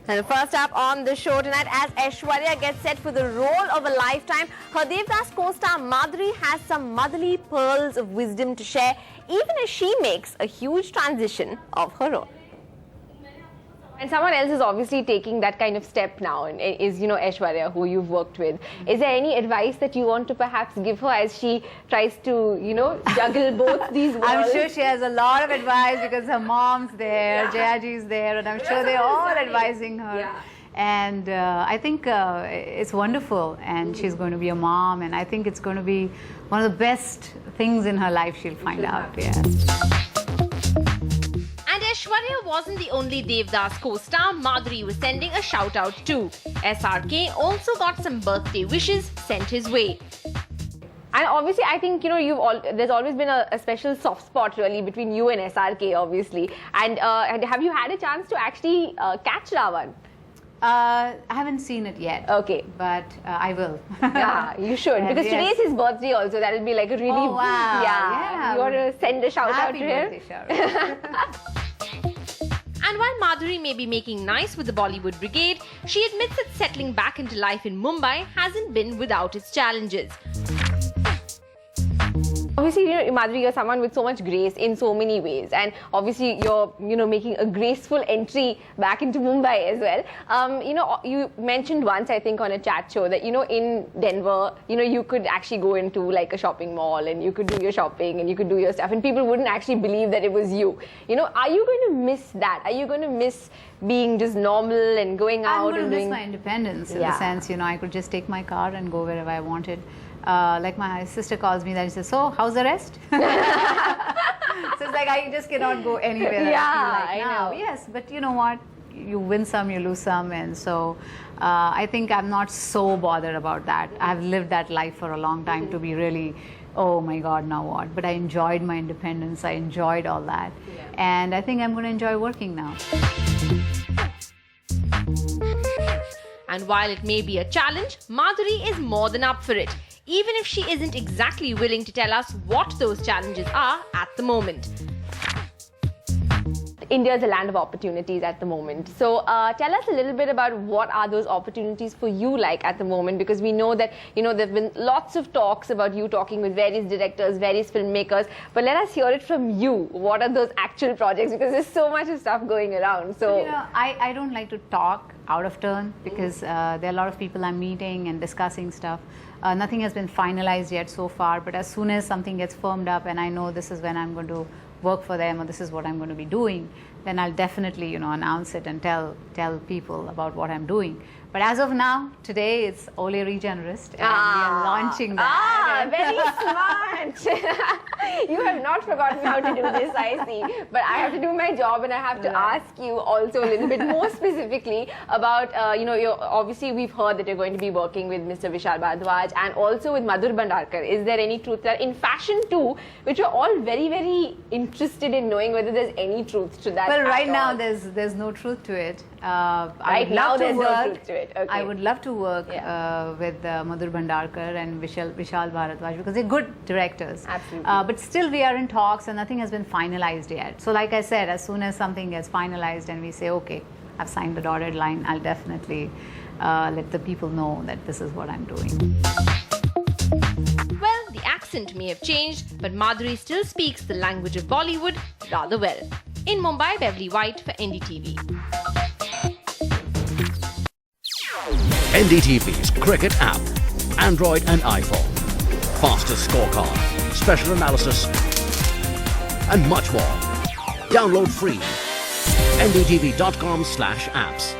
And first up on the show tonight, as Aishwarya gets set for the role of a lifetime, her Devdas co-star Madhuri has some motherly pearls of wisdom to share, even as she makes a huge transition of her own. And someone else is obviously taking that kind of step now, and is, Aishwarya, who you've worked with. Is there any advice that you want to perhaps give her as she tries to, juggle both these worlds? I'm sure she has a lot of advice because her mom's there, Jayaji's there, and I'm sure they're all advising her. Yeah. And I think it's wonderful, and she's going to be a mom, and I think it's going to be one of the best things in her life she'll find out. Yeah. And Aishwarya wasn't the only Devdas co-star Madhuri was sending a shout-out to. SRK also got some birthday wishes sent his way. And obviously, I think, there's always been a special soft spot, really, between you and SRK, obviously. And have you had a chance to actually catch Ravan? I haven't seen it yet. Okay. But I will. Yeah, you should. Yes, because today yes. is his birthday also. That will be like a really... Oh, wow. Yeah. You want to send a shout out to him? Happy birthday, Shah Rukh. And while Madhuri may be making nice with the Bollywood brigade, she admits that settling back into life in Mumbai hasn't been without its challenges. Obviously, Madhuri, you're someone with so much grace in so many ways, and obviously you're, making a graceful entry back into Mumbai as well. You mentioned once, I think, on a chat show that, in Denver, you could actually go into like a shopping mall and you could do your shopping and you could do your stuff, and people wouldn't actually believe that it was you. Are you going to miss that? Are you going to miss being just normal and going out and doing... I'm going to miss my independence in the sense, I could just take my car and go wherever I wanted. Like my sister calls me that and says, so how's the rest? So it's like I just cannot go anywhere. I know. Yes, but you know what? You win some, you lose some, and so I think I'm not so bothered about that. I've lived that life for a long time to be really, oh my God, now what? But I enjoyed my independence. I enjoyed all that. Yeah. And I think I'm going to enjoy working now. And while it may be a challenge, Madhuri is more than up for it, even if she isn't exactly willing to tell us what those challenges are at the moment. India is a land of opportunities at the moment. So tell us a little bit about what are those opportunities for you like at the moment, because we know that, there have been lots of talks about you talking with various directors, various filmmakers, but let us hear it from you. What are those actual projects? Because there's so much of stuff going around. So I don't like to talk out of turn because there are a lot of people I'm meeting and discussing stuff. Nothing has been finalized yet so far, but as soon as something gets firmed up and I know this is when I'm going to work for them or this is what I'm going to be doing, then I'll definitely, announce it and tell people about what I'm doing. But as of now, today it's Ole Regenerist and we are launching that. Very smart. You have not forgotten how to do this, I see. But I have to do my job and I have to ask you also a little bit more specifically about, obviously we've heard that you're going to be working with Mr. Vishal Bhardwaj and also with Madhur Bhandarkar. Is there any truth there? In fashion too, which are all very, very interested in knowing whether there's any truth to that. Well, right now there's no truth to it. Right now there's no truth to it. Okay. I would love to work with Madhur Bhandarkar and Vishal Bhardwaj because they're good directors. Absolutely. But still we are in talks and nothing has been finalized yet. So like I said, as soon as something gets finalized and we say, okay, I've signed the dotted line, I'll definitely let the people know that this is what I'm doing. Well, the accent may have changed, but Madhuri still speaks the language of Bollywood rather well. In Mumbai, Beverly White for NDTV. NDTV's cricket app, Android and iPhone, fastest scorecard, special analysis, and much more. Download free. ndtv.com/apps.